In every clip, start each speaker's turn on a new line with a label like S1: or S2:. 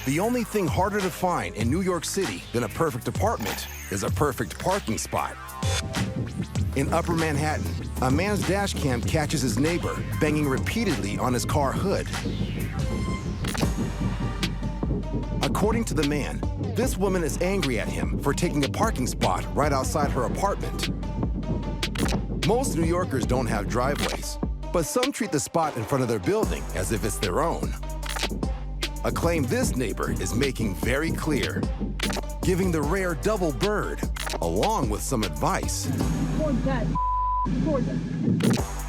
S1: The only thing harder to find in New York City than a perfect apartment is a perfect parking spot. In Upper Manhattan, a man's dash cam catches his neighbor banging repeatedly on his car hood. According to the man, this woman is angry at him for taking a parking spot right outside her apartment. Most New Yorkers don't have driveways, but some treat the spot in front of their building as if it's their own. A claim this neighbor is making very clear, giving the rare double bird, along with some advice.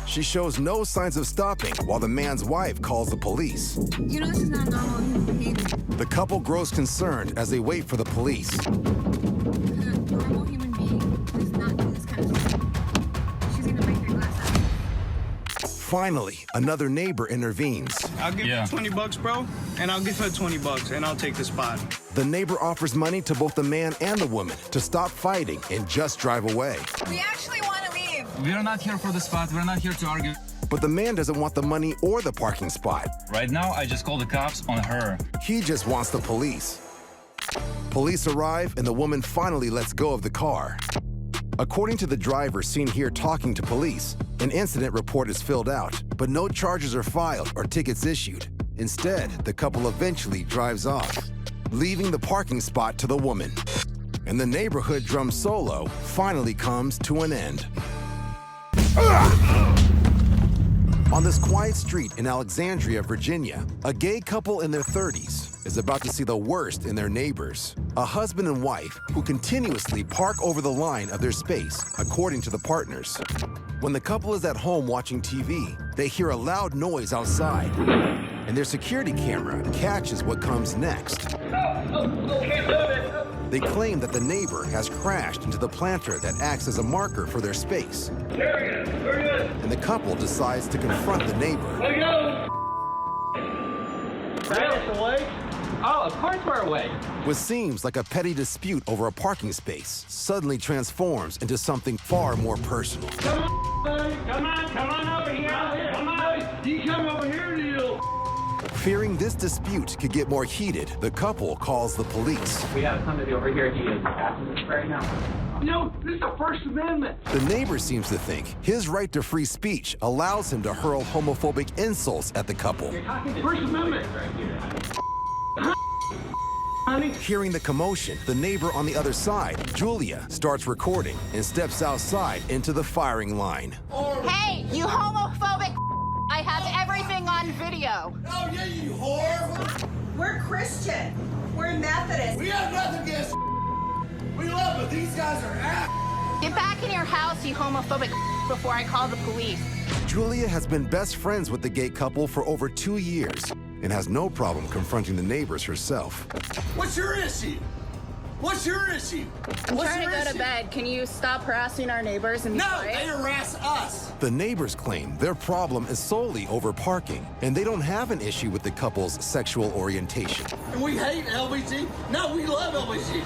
S1: She shows no signs of stopping while the man's wife calls the police.
S2: You know this is not normal behavior.
S1: The couple grows concerned as they wait for the police.
S2: A normal human being does not do this kind of stuff. She's gonna break your glass out.
S1: Finally, another neighbor intervenes.
S3: I'll give you 20 bucks, bro, and I'll give her 20 bucks, and I'll take the spot.
S1: The neighbor offers money to both the man and the woman to stop fighting and just drive away.
S2: We actually want to leave.
S4: We're not here for the spot. We're not here to argue.
S1: But the man doesn't want the money or the parking spot.
S4: Right now, I just called the cops on her.
S1: He just wants the police. Police arrive and the woman finally lets go of the car. According to the driver seen here talking to police, an incident report is filled out, but no charges are filed or tickets issued. Instead, the couple eventually drives off, leaving the parking spot to the woman. And the neighborhood drum solo finally comes to an end. On this quiet street in Alexandria, Virginia, a gay couple in their 30s is about to see the worst in their neighbors. A husband and wife who continuously park over the line of their space, according to the partners. When the couple is at home watching TV, they hear a loud noise outside, and their security camera catches what comes next. They claim that the neighbor has crashed into the planter that acts as a marker for their space. And the couple decides to confront the neighbor.
S5: Oh, of course we're away.
S1: What seems like a petty dispute over a parking space suddenly transforms into something far more personal.
S5: Come on over here. Come on. You come over here, you.
S1: Fearing this dispute could get more heated, the couple calls the police.
S5: We have somebody over here. He is passing right now. No, this is the First Amendment.
S1: The neighbor seems to think his right to free speech allows him to hurl homophobic insults at the couple.
S5: You're talking to First Amendment. Honey.
S1: Hearing the commotion, the neighbor on the other side, Julia, starts recording and steps outside into the firing line.
S6: Hey, you homophobic! I have everything on video.
S7: Oh, yeah, you whore!
S2: We're Christian. We're Methodist.
S7: We have nothing against we love it. These guys are ass.
S6: Get back in your house, you homophobic before I call the police.
S1: Julia has been best friends with the gay couple for over 2 years and has no problem confronting the neighbors herself.
S7: What's your issue? What's your issue?
S6: I'm trying to go to bed. Can you stop harassing our neighbors and be
S7: No,
S6: quiet?
S7: they harass us.
S1: The neighbors claim their problem is solely over parking, and they don't have an issue with the couple's sexual orientation.
S7: And we hate LBG. No, we love LBG.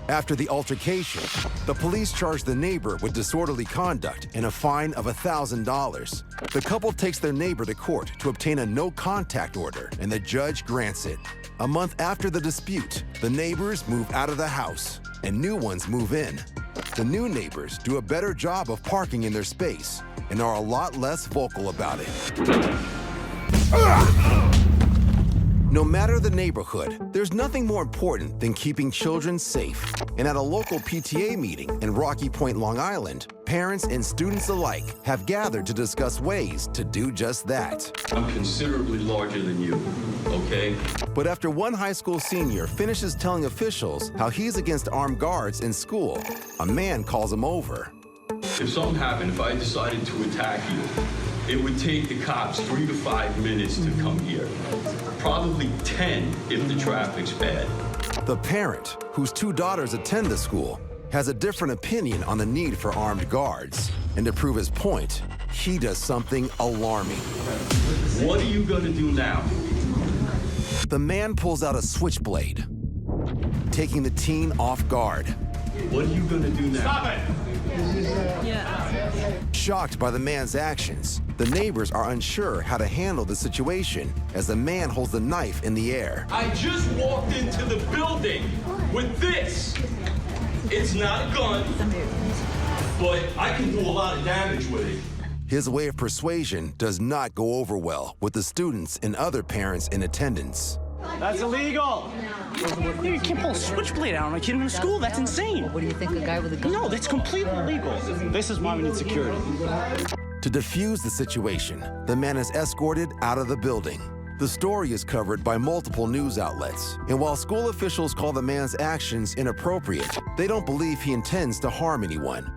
S1: After the altercation, the police charge the neighbor with disorderly conduct and a fine of $1,000. The couple takes their neighbor to court to obtain a no-contact order, and the judge grants it. A month after the dispute, the neighbors move out of the house, and new ones move in. The new neighbors do a better job of parking in their space and are a lot less vocal about it. No matter the neighborhood, there's nothing more important than keeping children safe. And at a local PTA meeting in Rocky Point, Long Island, parents and students alike have gathered to discuss ways to do just that.
S8: I'm considerably larger than you, okay?
S1: But after one high school senior finishes telling officials how he's against armed guards in school, a man calls him over.
S8: If something happened, if I decided to attack you, it would take the cops 3 to 5 minutes to come here. Probably 10 if the traffic's bad.
S1: The parent, whose 2 daughters attend the school, has a different opinion on the need for armed guards. And to prove his point, he does something alarming.
S8: What are you gonna do now?
S1: The man pulls out a switchblade, taking the teen off guard.
S8: What are you gonna do now?
S7: Stop it.
S1: Shocked by the man's actions, the neighbors are unsure how to handle the situation as the man holds the knife in the air.
S8: I just walked into the building with this. It's not a gun, but I can do a lot of damage with it.
S1: His way of persuasion does not go over well with the students and other parents in attendance.
S3: That's illegal.
S9: You can't pull a switchblade out on a kid in school. That's insane.
S10: What do you think, a guy with a gun?
S9: No, that's completely illegal.
S3: This is why we need security.
S1: To defuse the situation, the man is escorted out of the building. The story is covered by multiple news outlets, and while school officials call the man's actions inappropriate, they don't believe he intends to harm anyone,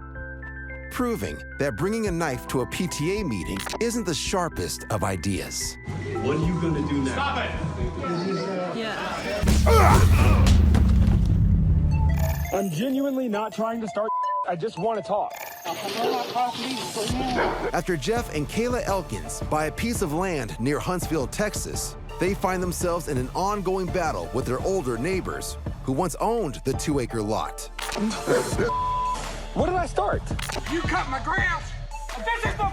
S1: proving that bringing a knife to a PTA meeting isn't the sharpest of ideas.
S8: What are you gonna do now?
S5: Stop it!
S11: I'm genuinely not trying to start. I just want to talk.
S1: After Jeff and Kayla Elkins buy a piece of land near Huntsville, Texas, they find themselves in an ongoing battle with their older neighbors who once owned the 2-acre lot.
S11: What did I start?
S5: You cut my grass! This is the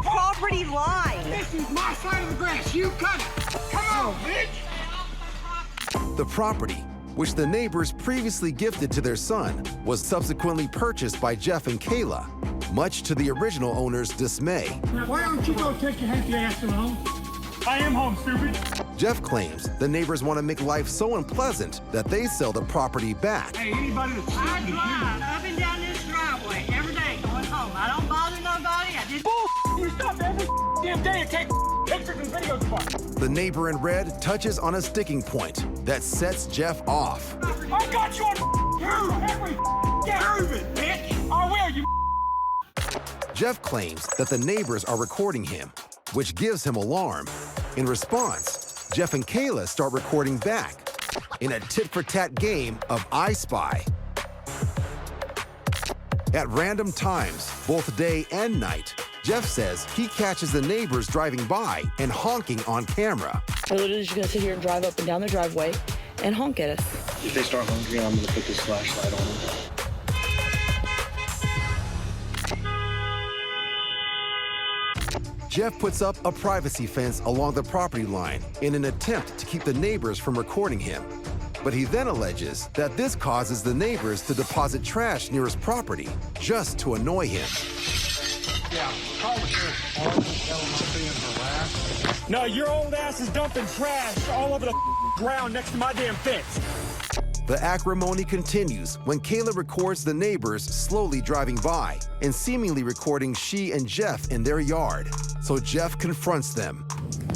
S6: Property line.
S5: This is my side of the grass. You cut it. Come on, bitch!
S1: The property, which the neighbors previously gifted to their son, was subsequently purchased by Jeff and Kayla, much to the original owner's dismay.
S5: Now, why don't you go take your happy ass to home?
S11: I am home, stupid.
S1: Jeff claims the neighbors want to make life so unpleasant that they sell the property back.
S5: Hey, anybody that's
S6: I drive up and down this driveway every day going home. I don't bother nobody. I just...
S11: You stop every damn day and take pictures and videos of.
S1: The neighbor in red touches on a sticking point that sets Jeff off.
S11: I got you on camera every day.
S5: prove it, bitch!
S11: I will, you.
S1: Jeff claims that the neighbors are recording him, which gives him alarm. In response, Jeff and Kayla start recording back in a tit-for-tat game of I Spy. At random times, both day and night, Jeff says he catches the neighbors driving by and honking on camera.
S10: We're literally just gonna sit here and drive up and down the driveway and honk at us.
S3: If they start hungry, I'm gonna put this flashlight on them.
S1: Jeff puts up a privacy fence along the property line in an attempt to keep the neighbors from recording him. But he then alleges that this causes the neighbors to deposit trash near his property just to annoy him.
S5: Yeah, call the sheriff. Tell them I'm being harassed.
S11: No, your old ass is dumping trash all over the ground next to my damn fence.
S1: The acrimony continues when Kayla records the neighbors slowly driving by and seemingly recording she and Jeff in their yard. So Jeff confronts them.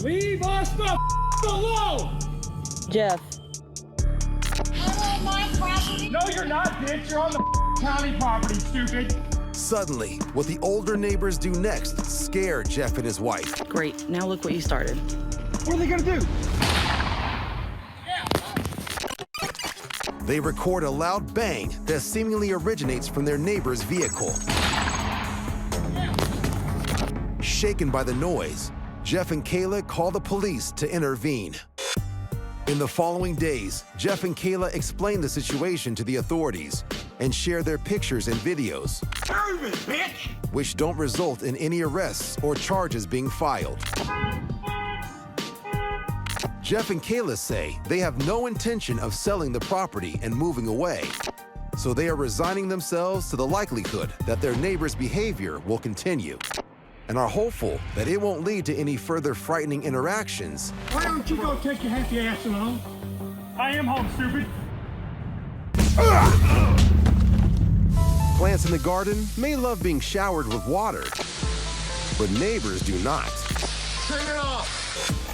S11: Leave us the alone!
S10: Jeff.
S6: I'm on my property.
S11: No, you're not, bitch. You're on the county property, stupid.
S1: Suddenly, what the older neighbors do next scare Jeff and his wife.
S10: Great, now look what you started.
S11: What are they gonna do?
S1: They record a loud bang that seemingly originates from their neighbor's vehicle. Shaken by the noise, Jeff and Kayla call the police to intervene. In the following days, Jeff and Kayla explain the situation to the authorities and share their pictures and videos,
S5: Prove it, bitch!
S1: which don't result in any arrests or charges being filed. Jeff and Kayla say they have no intention of selling the property and moving away, so they are resigning themselves to the likelihood that their neighbor's behavior will continue, and are hopeful that it won't lead to any further frightening interactions.
S5: Why don't you go take your happy ass home?
S11: I am home, stupid.
S1: Plants in the garden may love being showered with water, but neighbors do not.
S5: Turn it off!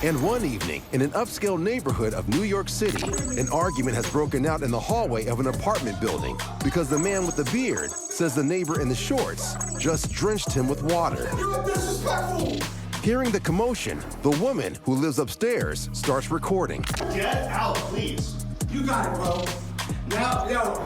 S1: And one evening, in an upscale neighborhood of New York City, an argument has broken out in the hallway of an apartment building because the man with the beard says the neighbor in the shorts just drenched him with water.
S5: You're disrespectful!
S1: Hearing the commotion, the woman who lives upstairs starts recording.
S7: Get out, please. You got it, bro. Now, yo,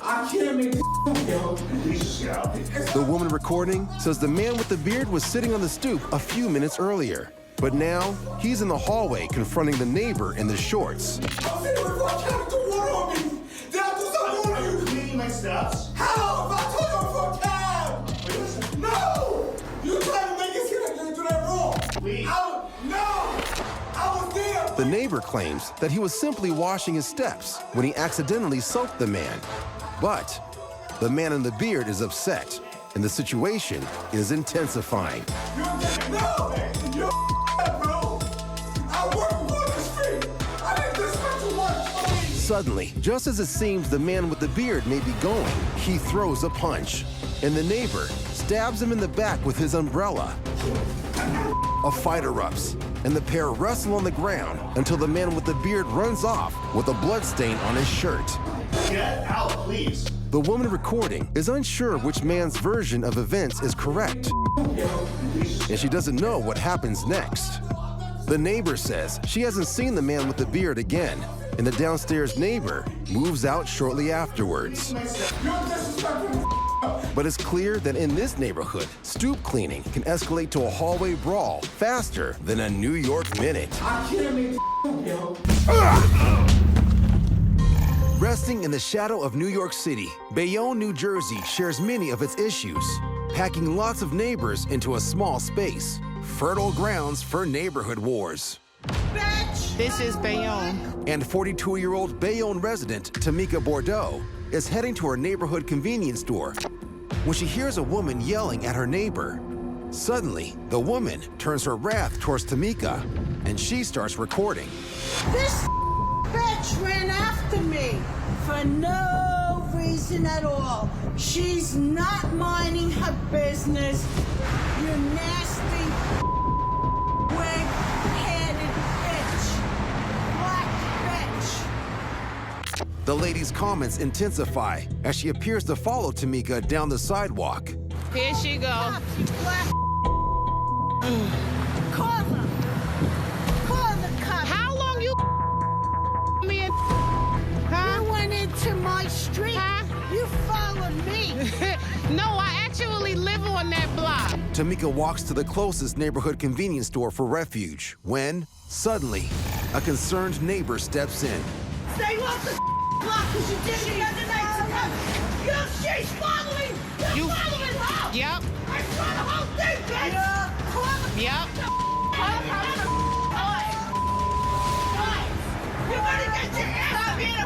S7: I can't make this yo. Please just get out.
S1: The woman recording says the man with the beard was sitting on the stoop a few minutes earlier, but now he's in the hallway confronting the neighbor in the shorts.
S7: I'm sitting with my cat to water on me. Did I do something on you? Cleaning my steps. How? If I told you I'm for a cab. Wait, listen. No!
S1: The neighbor claims that he was simply washing his steps when he accidentally soaked the man. But the man in the beard is upset, and the situation is intensifying.
S7: No! You're bro! I work on the street! I didn't do special work!
S1: Suddenly, just as it seems the man with the beard may be going, he throws a punch, and the neighbor stabs him in the back with his umbrella. A fight erupts, and the pair wrestle on the ground until the man with the beard runs off with a bloodstain on his shirt.
S7: Get out, please!
S1: The woman recording is unsure which man's version of events is correct, and she doesn't know what happens next. The neighbor says she hasn't seen the man with the beard again, and the downstairs neighbor moves out shortly afterwards. But it's clear that in this neighborhood, stoop cleaning can escalate to a hallway brawl faster than a New York minute.
S7: I can't make yo.
S1: Resting in the shadow of New York City, Bayonne, New Jersey shares many of its issues, packing lots of neighbors into a small space. Fertile grounds for neighborhood wars.
S6: Bitch!
S9: This is Bayonne.
S1: And 42-year-old Bayonne resident Tamika Bordeaux is heading to her neighborhood convenience store when she hears a woman yelling at her neighbor. Suddenly, the woman turns her wrath towards Tamika, and she starts recording.
S6: This bitch ran after me for no reason at all. She's not minding her business. You nasty wig-headed bitch. Black bitch.
S1: The lady's comments intensify as she appears to follow Tamika down the sidewalk.
S9: Here she go.
S6: Black. Call them. Call the cops.
S9: How long you me in?
S6: You went into my street.
S9: Huh?
S6: You followed me.
S9: No, I actually live on that block.
S1: Tamika walks to the closest neighborhood convenience store for refuge when, suddenly, a concerned neighbor steps in.
S6: Stay off the block because you did it the other night to us. She's following. You're following her.
S9: Yep.
S6: I saw the whole thing, bitch. Yeah.
S9: Yep.
S6: You better get your ass being a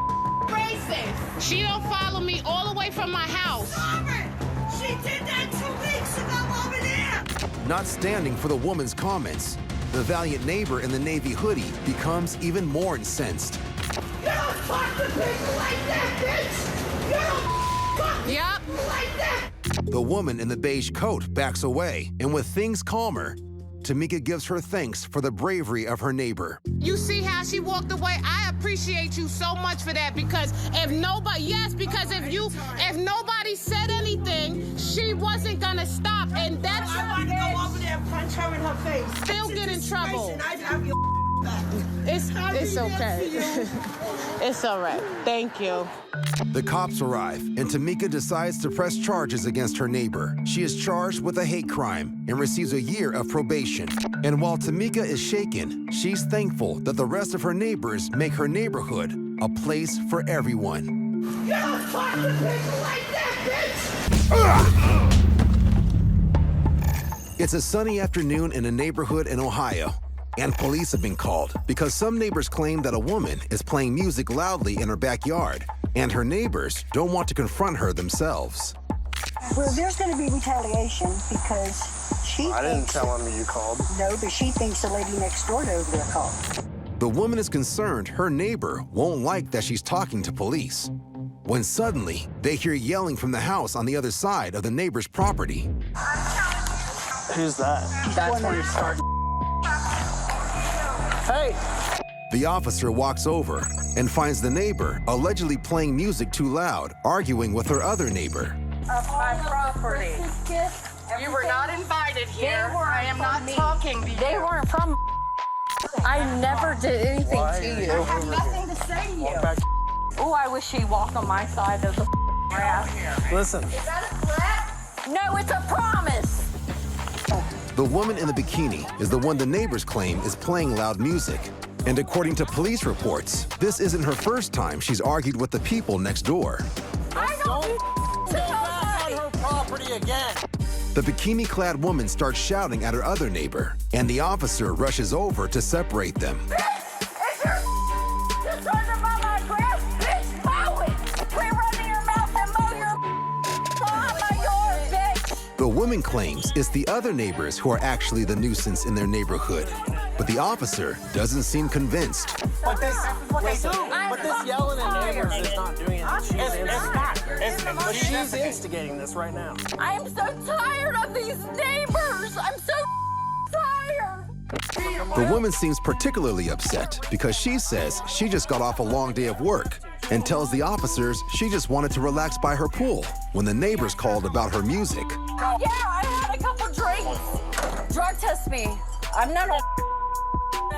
S6: racist.
S9: She don't follow me all the way from my house.
S6: Sorry. She did that 2 weeks ago over there.
S1: Not standing for the woman's comments, the valiant neighbor in the navy hoodie becomes even more incensed.
S6: You don't talk to people like that, bitch. You don't talk to people like that.
S1: The woman in the beige coat backs away, and with things calmer, Tamika gives her thanks for the bravery of her neighbor.
S9: You see how she walked away? I appreciate you so much for that because if nobody said anything, she wasn't gonna stop, and that's
S6: I want to go over there and punch her in her face.
S9: Still get in trouble.
S6: And I'd have your back.
S9: It's okay. It's all right. Thank you.
S1: The cops arrive, and Tamika decides to press charges against her neighbor. She is charged with a hate crime and receives a year of probation. And while Tamika is shaken, she's thankful that the rest of her neighbors make her neighborhood a place for everyone.
S6: You don't talk to people like that, bitch!
S1: It's a sunny afternoon in a neighborhood in Ohio, and police have been called because some neighbors claim that a woman is playing music loudly in her backyard, and her neighbors don't want to confront her themselves.
S12: Well, there's going to be retaliation because she
S13: I didn't tell him you called.
S12: No, but she thinks the lady next door to over there called.
S1: The woman is concerned her neighbor won't like that she's talking to police, when suddenly they hear yelling from the house on the other side of the neighbor's property.
S13: Who's that? That's where you're starting. Hey!
S1: The officer walks over and finds the neighbor allegedly playing music too loud, arguing with her other neighbor.
S14: Of my property. You were not invited here. I am not talking to you.
S10: They weren't from. I never did anything to you.
S14: I have nothing to say to you.
S10: Oh, I wish she'd walk on my side of the grass.
S13: Listen.
S14: Is that a threat?
S10: No, it's a promise.
S1: The woman in the bikini is the one the neighbors claim is playing loud music. And according to police reports, this isn't her first time she's argued with the people next door.
S10: I don't
S13: go back on her property again.
S1: The bikini-clad woman starts shouting at her other neighbor, and the officer rushes over to separate them.
S6: This
S1: The woman claims it's the other neighbors who are actually the nuisance in their neighborhood. But the officer doesn't seem convinced.
S13: But this yelling at neighbors is not doing it. She's instigating this right now.
S14: I am so tired of these neighbors. I'm so tired.
S1: The woman seems particularly upset because she says she just got off a long day of work and tells the officers she just wanted to relax by her pool when the neighbors called about her music.
S14: Yeah, I had a couple drinks. Drug test me. I'm not a...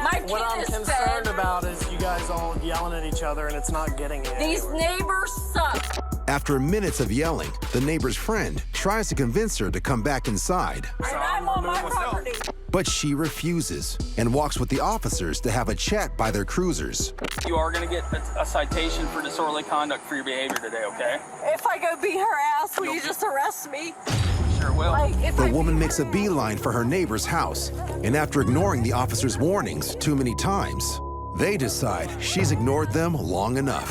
S14: My kid
S13: What I'm
S14: is
S13: concerned
S14: fed.
S13: about is you guys all yelling at each other and it's not getting you
S14: These
S13: anywhere.
S14: neighbors suck.
S1: After minutes of yelling, the neighbor's friend tries to convince her to come back inside.
S14: And I'm on my property.
S1: But she refuses and walks with the officers to have a chat by their cruisers.
S15: You are going to get a citation for disorderly conduct for your behavior today, okay?
S14: If I go beat her ass, will you just arrest me?
S15: Sure will.
S1: The woman makes a beeline for her neighbor's house, and after ignoring the officer's warnings too many times, they decide she's ignored them long enough.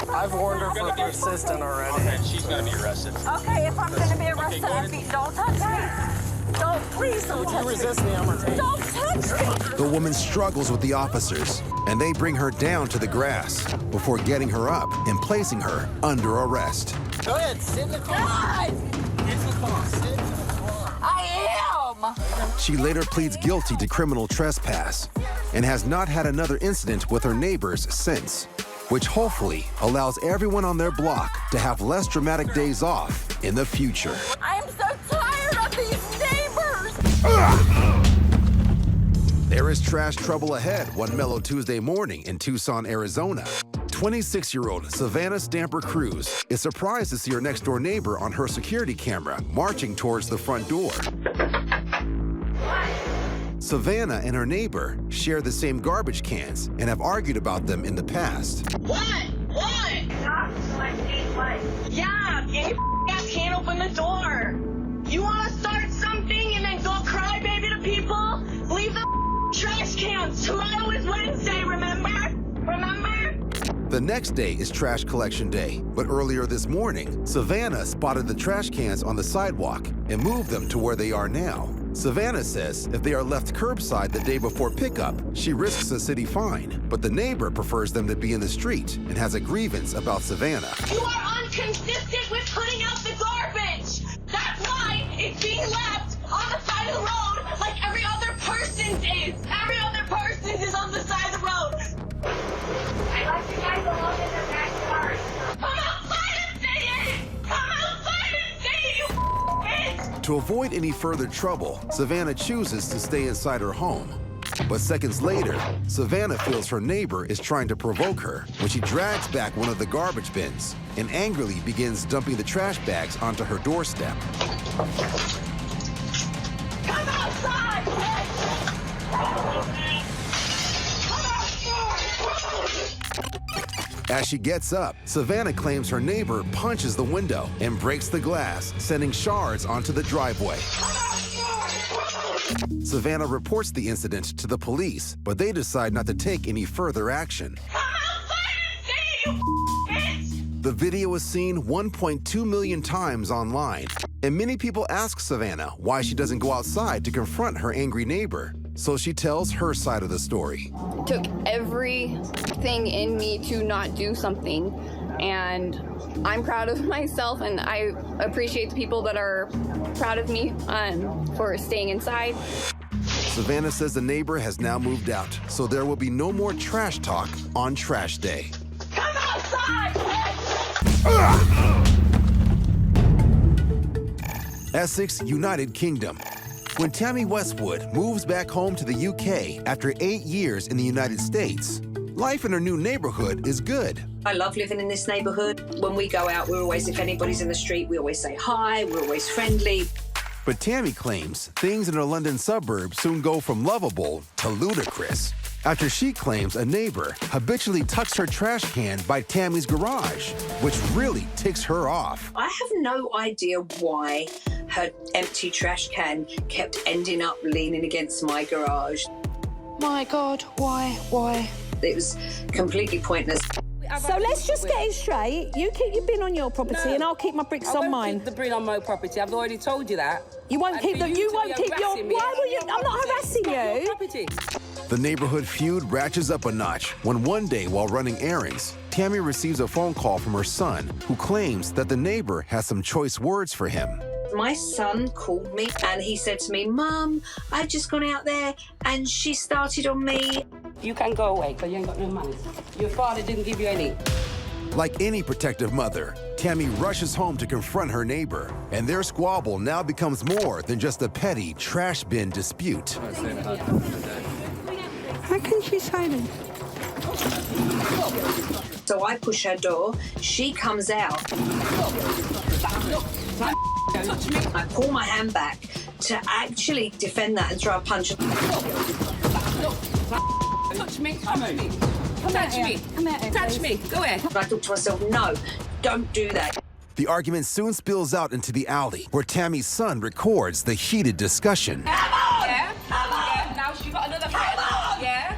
S13: I've warned her for persistent already.
S15: Okay, she's going to be arrested.
S14: Okay, if I'm going to be arrested, don't touch me. Don't, please don't touch me.
S13: You resist me, I'm gonna take you.
S14: Don't touch me.
S1: The woman struggles with the officers, and they bring her down to the grass before getting her up and placing her under arrest.
S13: Go ahead, sit in the car. Into the car, sit in the car.
S14: I am.
S1: She later pleads guilty to criminal trespass and has not had another incident with her neighbors since, which hopefully allows everyone on their block to have less dramatic days off in the future.
S14: I am so tired of these neighbors.
S1: There is trash trouble ahead one mellow Tuesday morning in Tucson, Arizona. 26-year-old Savannah Stamper Cruz is surprised to see her next-door neighbor on her security camera marching towards the front door. Savannah and her neighbor share the same garbage cans and have argued about them in the past.
S14: What? Yeah, you guys can't open the door. You want to start something and then go cry baby to people? Leave the trash cans. Tomorrow is Wednesday, remember?
S1: The next day is trash collection day, but earlier this morning, Savannah spotted the trash cans on the sidewalk and moved them to where they are now. Savannah says if they are left curbside the day before pickup, she risks a city fine, but the neighbor prefers them to be in the street and has a grievance about Savannah.
S14: You are inconsistent with putting out the garbage. That's why it's being left on the side of the road like every other person's is. Every other person's is on the side of the road. I left you guys alone in the backyard. Come outside and see it! Come outside and see it, you bitch!
S1: To avoid any further trouble, Savannah chooses to stay inside her home. But seconds later, Savannah feels her neighbor is trying to provoke her when she drags back one of the garbage bins and angrily begins dumping the trash bags onto her doorstep.
S14: Come outside, bitch!
S1: As she gets up, Savannah claims her neighbor punches the window and breaks the glass, sending shards onto the driveway. Savannah reports the incident to the police, but they decide not to take any further action. The video is seen 1.2 million times online, and many people ask Savannah why she doesn't go outside to confront her angry neighbor. So she tells her side of the story.
S16: It took everything in me to not do something, and I'm proud of myself, and I appreciate the people that are proud of me for staying inside.
S1: Savannah says the neighbor has now moved out, so there will be no more trash talk on Trash Day.
S14: Come outside,
S1: Essex, United Kingdom. When Tammy Westwood moves back home to the UK after 8 years in the United States, life in her new neighborhood is good.
S17: I love living in this neighborhood. When we go out, if anybody's in the street, we always say hi, we're always friendly.
S1: But Tammy claims things in her London suburbs soon go from lovable to ludicrous after she claims a neighbor habitually tucks her trash can by Tammy's garage, which really ticks her off.
S17: I have no idea why her empty trash can kept ending up leaning against my garage.
S10: My God, why?
S17: It was completely pointless.
S18: So let's just get it straight. You keep your bin on your property and I'll keep my bricks on mine.
S19: Keep the bin on my property. I've already told you that.
S18: You won't keep them. You won't keep your. Why will you? I'm not harassing you.
S1: The neighborhood feud ratchets up a notch when one day while running errands, Tammy receives a phone call from her son who claims that the neighbor has some choice words for him.
S17: My son called me and he said to me, Mum, I've just gone out there and she started on me.
S19: You can go away because you ain't got no money. Your father didn't give you any.
S1: Like any protective mother, Tammy rushes home to confront her neighbor, and their squabble now becomes more than just a petty trash bin dispute.
S18: How can she say that?
S17: So I push her door, she comes out.
S19: Touch me.
S17: I pull my hand back to actually defend that and throw a punch.
S19: Touch me. Touch me. Touch me. Touch me. Go ahead.
S17: I thought to myself, no, don't do that.
S1: The argument soon spills out into the alley, where Tammy's son records the heated discussion.
S19: Come on! Yeah? Come on! Yeah, now she got another friend. Yeah?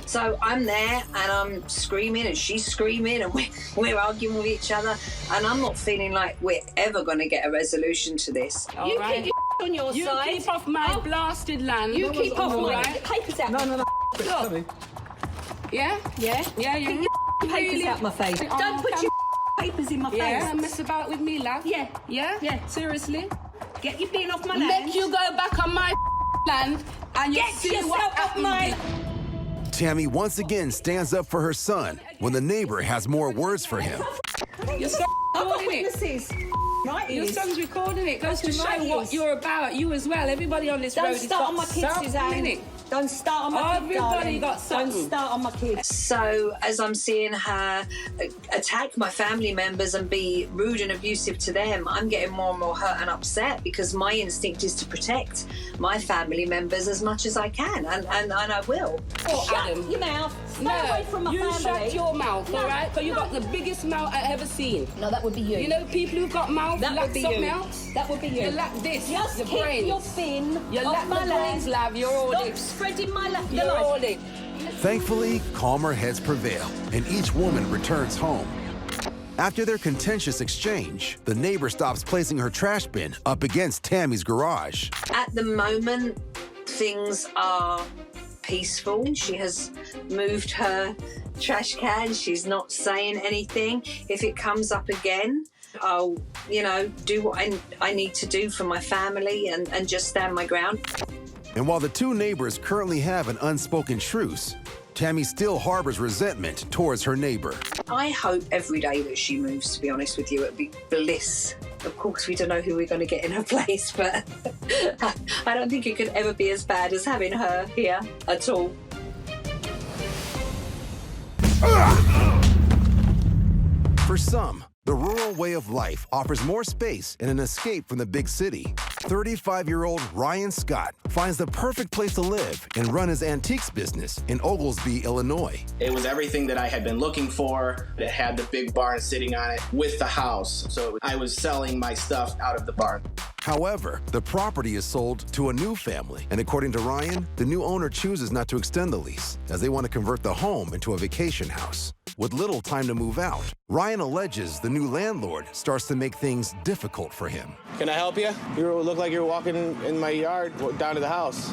S17: So I'm there and I'm screaming and she's screaming and we're arguing with each other and I'm not feeling like we're ever going to get a resolution to this.
S19: You keep your on your side. You keep off my blasted land. You keep off my papers out. No. Look. Yeah? Yeah? Yeah, you
S18: keep papers out my face. Don't put your papers in my face.
S19: Yeah, mess about with me, love.
S18: Yeah.
S19: Yeah?
S18: Yeah.
S19: Seriously?
S18: Get your bin off my land.
S19: Make you go back on my land and you see what happened.
S1: Tammy once again stands up for her son when the neighbor has more words for him.
S19: Your son's recording it. Your son's recording it. Goes to show what you're about. You as well. Everybody on this road has got something.
S18: Don't start on my kids,
S19: Everybody got something.
S18: Don't start on my kids.
S17: So as I'm seeing her attack my family members and be rude and abusive to them, I'm getting more and more hurt and upset because my instinct is to protect my family members as much as I can, and I will.
S18: Shut your mouth. Stay away from my family.
S19: You shut your mouth, all right? Because you got the biggest mouth I've ever seen.
S18: No, that would be you.
S19: You know people who've got mouth
S18: that
S19: lack
S18: would be
S19: something
S18: you.
S19: else?
S18: That would be you.
S19: You lack this,
S18: Just
S19: the
S18: keep
S19: brains.
S18: your bin
S19: You
S18: off
S19: lack
S18: my
S19: the brains,
S18: land.
S19: love. You're all
S18: Stop
S19: it.
S18: spreading my life.
S19: You're all it.
S1: Thankfully, calmer heads prevail, and each woman returns home. After their contentious exchange, the neighbor stops placing her trash bin up against Tammy's garage.
S17: At the moment, things are peaceful. She has moved her trash can. She's not saying anything. If it comes up again, I'll, do what I need to do for my family and just stand my ground.
S1: And while the two neighbors currently have an unspoken truce, Tammy still harbors resentment towards her neighbor.
S17: I hope every day that she moves, to be honest with you. It'd be bliss. Of course, we don't know who we're going to get in her place, but I don't think it could ever be as bad as having her here at all.
S1: For some, the rural way of life offers more space and an escape from the big city. 35-year-old Ryan Scott finds the perfect place to live and run his antiques business in Oglesby, Illinois.
S20: It was everything that I had been looking for. It had the big barn sitting on it with the house. So I was selling my stuff out of the barn.
S1: However, the property is sold to a new family, and according to Ryan, the new owner chooses not to extend the lease as they want to convert the home into a vacation house. With little time to move out, Ryan alleges the new landlord starts to make things difficult for him.
S20: Can I help you? You look like you're walking in my yard down to the house.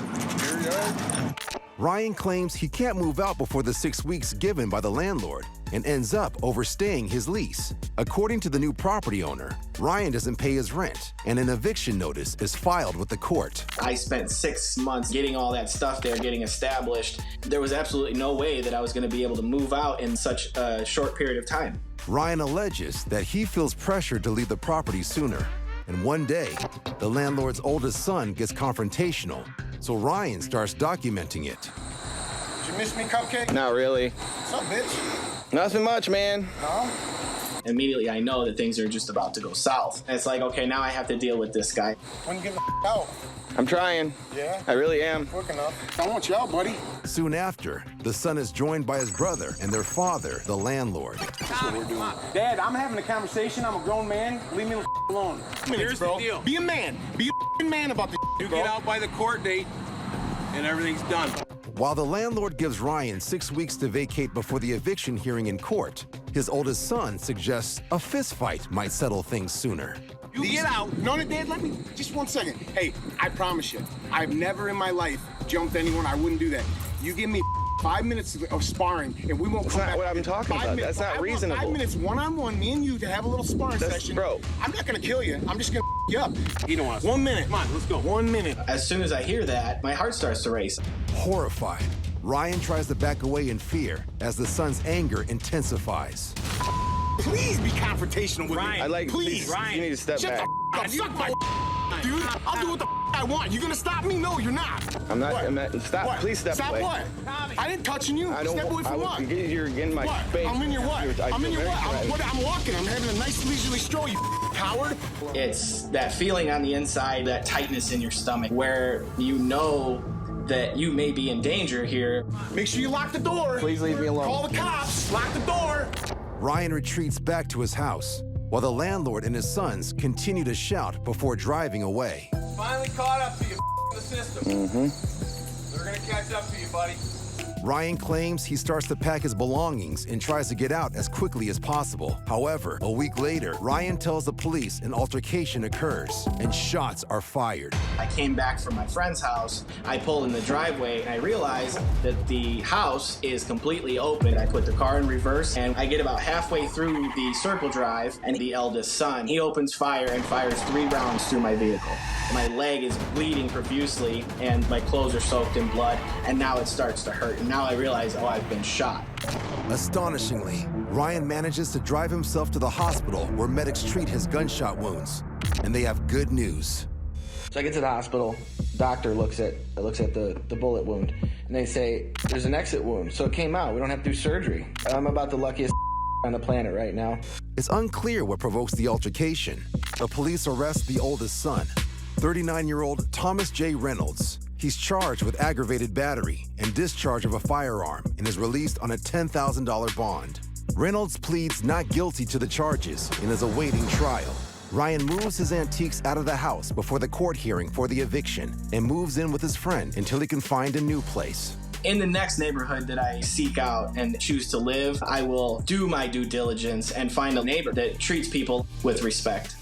S20: Your yard?
S1: Ryan claims he can't move out before the 6 weeks given by the landlord and ends up overstaying his lease. According to the new property owner, Ryan doesn't pay his rent, and an eviction notice is filed with the court.
S20: I spent 6 months getting all that stuff there, getting established. There was absolutely no way that I was going to be able to move out in such a short period of time.
S1: Ryan alleges that he feels pressured to leave the property sooner. And one day, the landlord's oldest son gets confrontational, so Ryan starts documenting it.
S7: Did you miss me, Cupcake?
S20: Not really.
S7: What's up, bitch?
S20: Nothing much, man.
S7: No?
S20: Immediately, I know that things are just about to go south. And it's like, okay, now I have to deal with this guy.
S7: When you get the out?
S20: I'm trying.
S7: Yeah?
S20: I really am.
S7: Quick enough. I want you out, buddy.
S1: Soon after, the son is joined by his brother and their father, the landlord.
S7: That's what we're doing. Dad, I'm having a conversation. I'm a grown man. Leave me alone.
S3: Here's the deal.
S7: Be a man. Be a man about this.
S3: You get out by the court date, and everything's done.
S1: While the landlord gives Ryan 6 weeks to vacate before the eviction hearing in court, his oldest son suggests a fist fight might settle things sooner.
S7: You get out. No, Dad, let me, just 1 second. Hey, I promise you, I've never in my life jumped anyone. I wouldn't do that. You give me 5 minutes of sparring, and we won't
S21: That's
S7: come
S21: not
S7: back.
S21: what I'm talking about.
S7: Minutes.
S21: That's not reasonable.
S7: 5 minutes, one-on-one, me and you, to have a little sparring session.
S21: Bro.
S7: I'm not gonna kill you. I'm just gonna you up. You don't want to. 1 minute. Come on, let's go. 1 minute.
S20: As soon as I hear that, my heart starts to race.
S1: Horrified, Ryan tries to back away in fear as the son's anger intensifies.
S7: Please be confrontational with me.
S21: Please,
S7: Ryan.
S21: you need to step back.
S7: Suck my dude. I'll do what the I want. You gonna stop me? No, you're not.
S21: I'm not. Stop.
S7: What?
S21: Please step away.
S7: Stop what? I didn't touch you.
S21: I don't.
S7: Step away from what?
S21: You're in my
S7: what?
S21: face.
S7: I'm in your what? I'm in your what? I'm walking. I'm having a nice leisurely stroll, you coward.
S20: It's that feeling on the inside, that tightness in your stomach, where you know that you may be in danger here.
S7: Make sure you lock the door.
S21: Please leave me alone.
S7: Call the cops. Lock the door.
S1: Ryan retreats back to his house, while the landlord and his sons continue to shout before driving away.
S22: Finally caught up to you, the system. They're gonna catch up to you, buddy.
S1: Ryan claims he starts to pack his belongings and tries to get out as quickly as possible. However, a week later, Ryan tells the police an altercation occurs and shots are fired.
S20: I came back from my friend's house. I pull in the driveway and I realize that the house is completely open. I put the car in reverse and I get about halfway through the circle drive, and the eldest son, he opens fire and fires 3 rounds through my vehicle. My leg is bleeding profusely and my clothes are soaked in blood, and now it starts to hurt. And now I realize, oh, I've been shot.
S1: Astonishingly, Ryan manages to drive himself to the hospital where medics treat his gunshot wounds. And they have good news.
S23: So I get to the hospital, doctor looks at the bullet wound, and they say, there's an exit wound, so it came out. We don't have to do surgery. I'm about the luckiest on the planet right now.
S1: It's unclear what provokes the altercation. The police arrest the oldest son, 39-year-old Thomas J. Reynolds. He's charged with aggravated battery and discharge of a firearm and is released on a $10,000 bond. Reynolds pleads not guilty to the charges and is awaiting trial. Ryan moves his antiques out of the house before the court hearing for the eviction and moves in with his friend until he can find a new place.
S20: In the next neighborhood that I seek out and choose to live, I will do my due diligence and find a neighbor that treats people with respect.